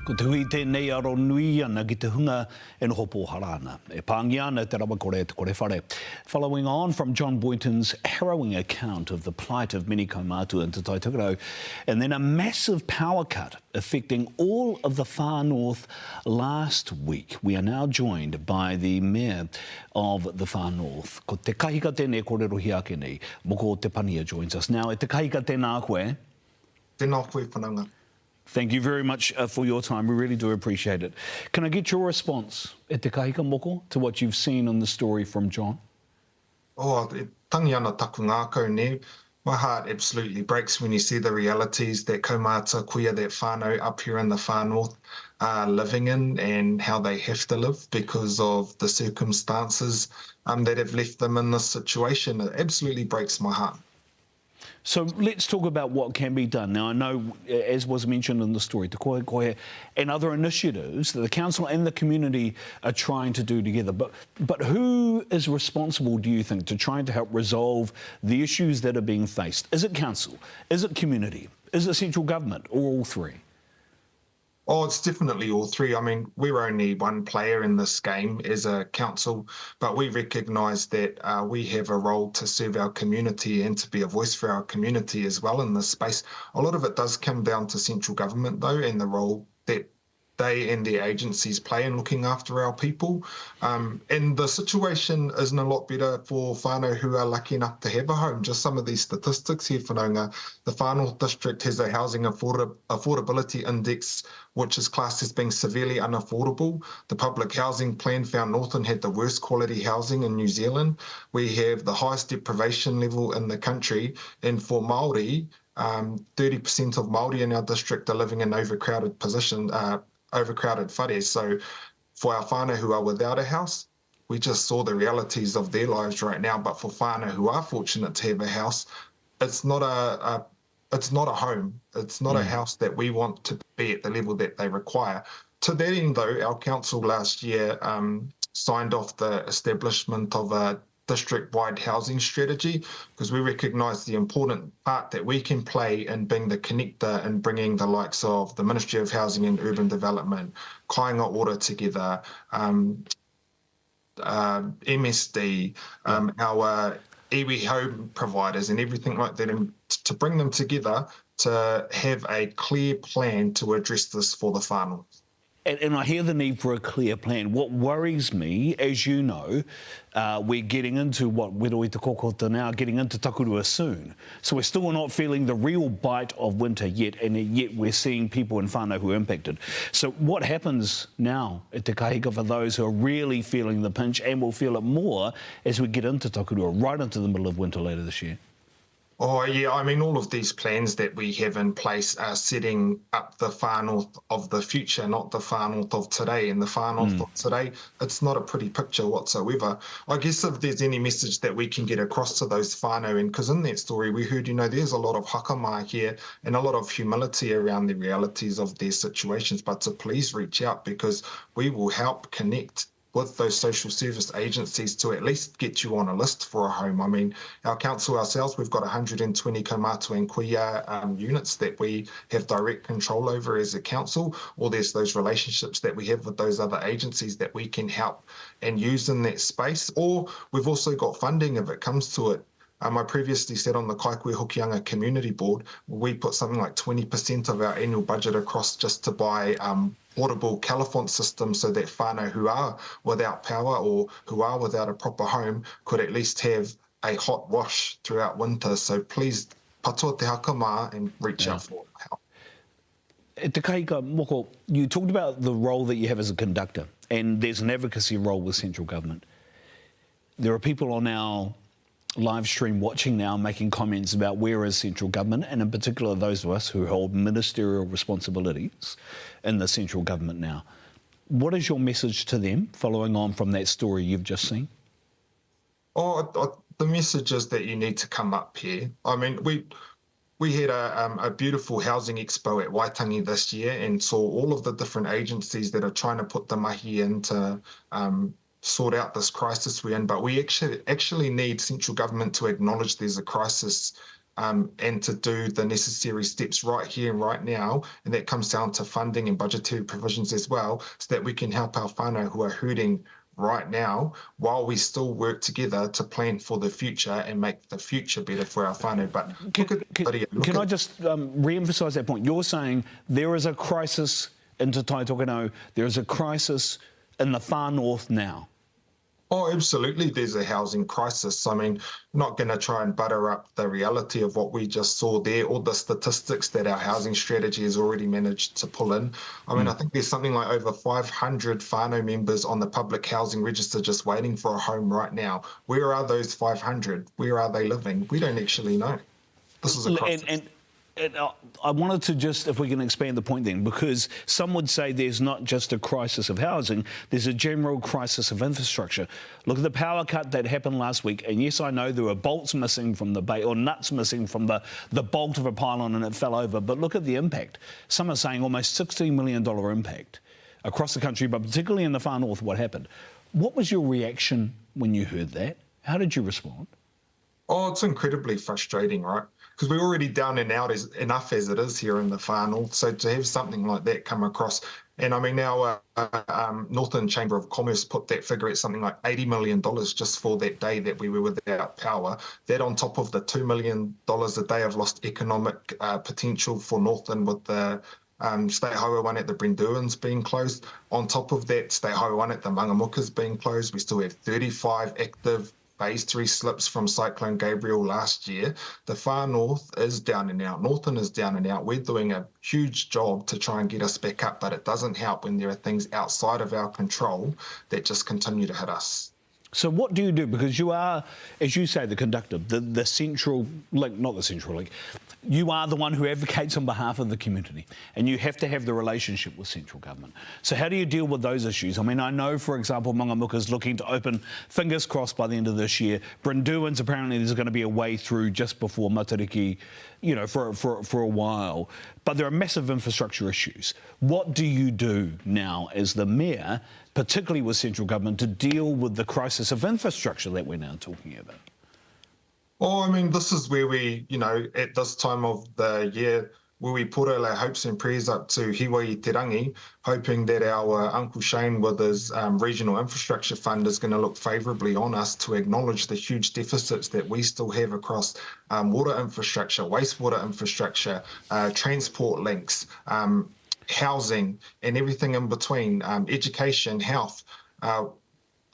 Ko te hui tēnei aro nui ana ki te hunga e noho pōharana. E pāngi ana te rawa kore te kore whare. Following on from John Boynton's harrowing account of the plight of many Kaumātua in Te Taitokoro, and then a massive power cut affecting all of the far north last week. We are now joined by the mayor of the far north. Ko te kahika tēnei kōrero hi ake nei. Moko Tepania joins us now. E te kahika tēnā koe. Tēnā koe whananga. Thank you very much for your time. We really do appreciate it. Can I get your response, e te kahika moko, to what you've seen on the story from John? Oh, e tangi ana taku ngākau ne. My heart absolutely breaks when you see the realities that Kaumātua kuia, that whānau up here in the far north, are living in and how they have to live because of the circumstances that have left them in this situation. It absolutely breaks my heart. So let's talk about what can be done. Now, I know, as was mentioned in the story, Te Koe Koe and other initiatives that the council and the community are trying to do together. But who is responsible, do you think, to trying to help resolve the issues that are being faced? Is it council? Is it community? Is it central government, or all three? Oh, it's definitely all three. I mean, we're only one player in this game as a council, but we recognise that we have a role to serve our community and to be a voice for our community as well in this space. A lot of it does come down to central government, though, and the role that they and their agencies play in looking after our people. And the situation isn't a lot better for whānau who are lucky enough to have a home. Just some of these statistics here, whanaunga. The Far North District has a housing affordability index which is classed as being severely unaffordable. The public housing plan found Northland had the worst quality housing in New Zealand. We have the highest deprivation level in the country, and for Māori, 30% of Māori in our district are living in overcrowded whares. So for our whānau who are without a house, we just saw the realities of their lives right now. But for whānau who are fortunate to have a house, it's not a home. It's not a house that we want to be at the level that they require. To that end, though, our council last year signed off the establishment of a district-wide housing strategy, because we recognise the important part that we can play in being the connector and bringing the likes of the Ministry of Housing and Urban Development, Kāinga Ora together, MSD, our iwi home providers and everything like that, and to bring them together to have a clear plan to address this for the whānau. And I hear the need for a clear plan. What worries me, as you know, we're getting into what Wiroi Te Kokota now, getting into Takurua soon. So we're still not feeling the real bite of winter yet, and yet we're seeing people in whānau who are impacted. So what happens now at Te Kahika for those who are really feeling the pinch and will feel it more as we get into Takurua, right into the middle of winter later this year? Oh, yeah, I mean, all of these plans that we have in place are setting up the far north of the future, not the far north of today. And the far north of today, it's not a pretty picture whatsoever. I guess if there's any message that we can get across to those whānau, and because in that story we heard, there's a lot of hakamā here and a lot of humility around the realities of their situations, but to please reach out, because we will help connect with those social service agencies to at least get you on a list for a home. I mean, our council ourselves, we've got 120 Kaumātua and kuia units that we have direct control over as a council, or there's those relationships that we have with those other agencies that we can help and use in that space. Or we've also got funding if it comes to it. I previously sat on the Kaikoe Hokianga Community Board. We put something like 20% of our annual budget across just to buy portable caliphant systems so that whānau who are without power or who are without a proper home could at least have a hot wash throughout winter. So please, patoa te hakamā and reach out for help. Te kahika, Moko, you talked about the role that you have as a conductor, and there's an advocacy role with central government. There are people on our live stream watching now making comments about where is central government, and in particular those of us who hold ministerial responsibilities in the central government now. What is your message to them following on from that story you've just seen? The message is that you need to come up here. I mean, we had a beautiful housing expo at Waitangi this year and saw all of the different agencies that are trying to put the mahi in to sort out this crisis we're in, but we actually need central government to acknowledge there's a crisis and to do the necessary steps right here and right now. And that comes down to funding and budgetary provisions as well, so that we can help our whānau who are hurting right now, while we still work together to plan for the future and make the future better for our whānau. But can I just re-emphasise that point? You're saying there is a crisis in Te Tai Tokerau, there is a crisis in the far north now. Oh, absolutely. There's a housing crisis. I mean, not going to try and butter up the reality of what we just saw there, or the statistics that our housing strategy has already managed to pull in. I mean, I think there's something like over 500 whānau members on the public housing register just waiting for a home right now. Where are those 500? Where are they living? We don't actually know. This is a crisis. And I wanted to just, if we can expand the point then, because some would say there's not just a crisis of housing, there's a general crisis of infrastructure. Look at the power cut that happened last week, and yes, I know there were bolts missing from the bay, or nuts missing from the bolt of a pylon, and it fell over, but look at the impact. Some are saying almost $16 million impact across the country, but particularly in the far north, what happened. What was your reaction when you heard that? How did you respond? Oh, it's incredibly frustrating, right? Because we're already down and out enough as it is here in the far north. So to have something like that come across, and I mean, now Northland Chamber of Commerce put that figure at something like $80 million just for that day that we were without power. That on top of the $2 million a day of lost economic potential for Northland, with the State Highway 1 at the Brenduans being closed. On top of that, State Highway 1 at the Mangamukas being closed. We still have 35 active Phase 3 slips from Cyclone Gabriel last year. The far north is down and out. Northern is down and out. We're doing a huge job to try and get us back up, but it doesn't help when there are things outside of our control that just continue to hit us. So what do you do? Because you are, as you say, the conductor, the central link, not the central link. You are the one who advocates on behalf of the community, and you have to have the relationship with central government. So how do you deal with those issues? I mean, I know, for example, Mangamuka is looking to open, fingers crossed, by the end of this year. Brenduans, apparently there's going to be a way through just before Matariki, you know, for a while. But there are massive infrastructure issues. What do you do now as the mayor, particularly with central government, to deal with the crisis of infrastructure that we're now talking about? Well, I mean, this is where we, you know, at this time of the year, where we put all our hopes and prayers up to Hiwai Te Rangi, hoping that our Uncle Shane with his regional infrastructure fund is going to look favourably on us to acknowledge the huge deficits that we still have across water infrastructure, wastewater infrastructure, transport links, housing, and everything in between, education, health.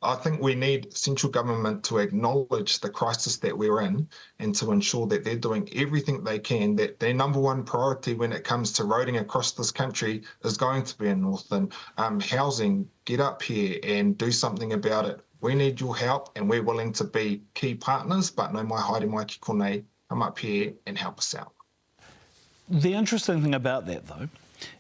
I think we need central government to acknowledge the crisis that we're in, and to ensure that they're doing everything they can, that their number one priority when it comes to roading across this country is going to be in Northland. Housing, get up here and do something about it. We need your help, and we're willing to be key partners, but no mai haere mai ki konei, come up here and help us out. The interesting thing about that, though,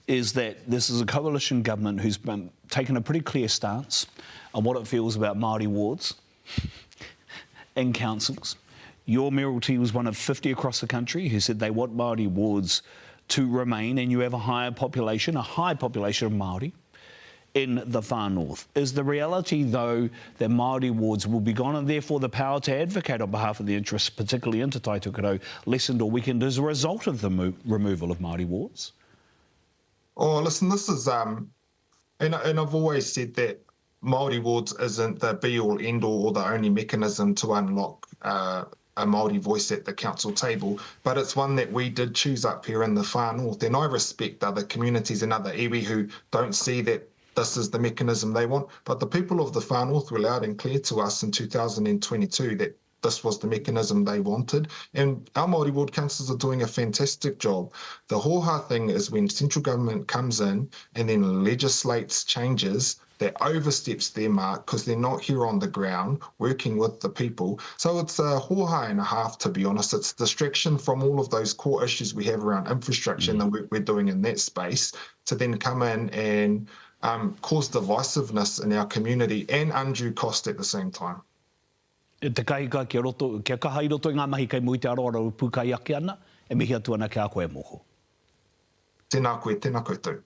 is that this is a coalition government who's been taken a pretty clear stance on what it feels about Māori wards and councils. Your mayoralty was one of 50 across the country who said they want Māori wards to remain, and you have a high population of Māori in the far north. Is the reality, though, that Māori wards will be gone, and therefore the power to advocate on behalf of the interests, particularly in Te Tai Tokerau, lessened or weakened as a result of the removal of Māori wards? Oh, listen, this is, and I've always said that Māori wards isn't the be-all, end-all, or the only mechanism to unlock a Māori voice at the council table, but it's one that we did choose up here in the far north, and I respect other communities and other iwi who don't see that this is the mechanism they want, but the people of the far north were loud and clear to us in 2022 that this was the mechanism they wanted, and our Māori ward councillors are doing a fantastic job. The hoha thing is when central government comes in and then legislates changes that oversteps their mark because they're not here on the ground working with the people. So it's a hoha and a half, to be honest. It's distraction from all of those core issues we have around infrastructure and the work we're doing in that space, to then come in and cause divisiveness in our community and undue cost at the same time. Te kahika kia kaha I roto i ngā mahi kai mui te aroara pukai ake ana, e mihi atu ana kia koe moko. Tēnā koe, tēnā koutou.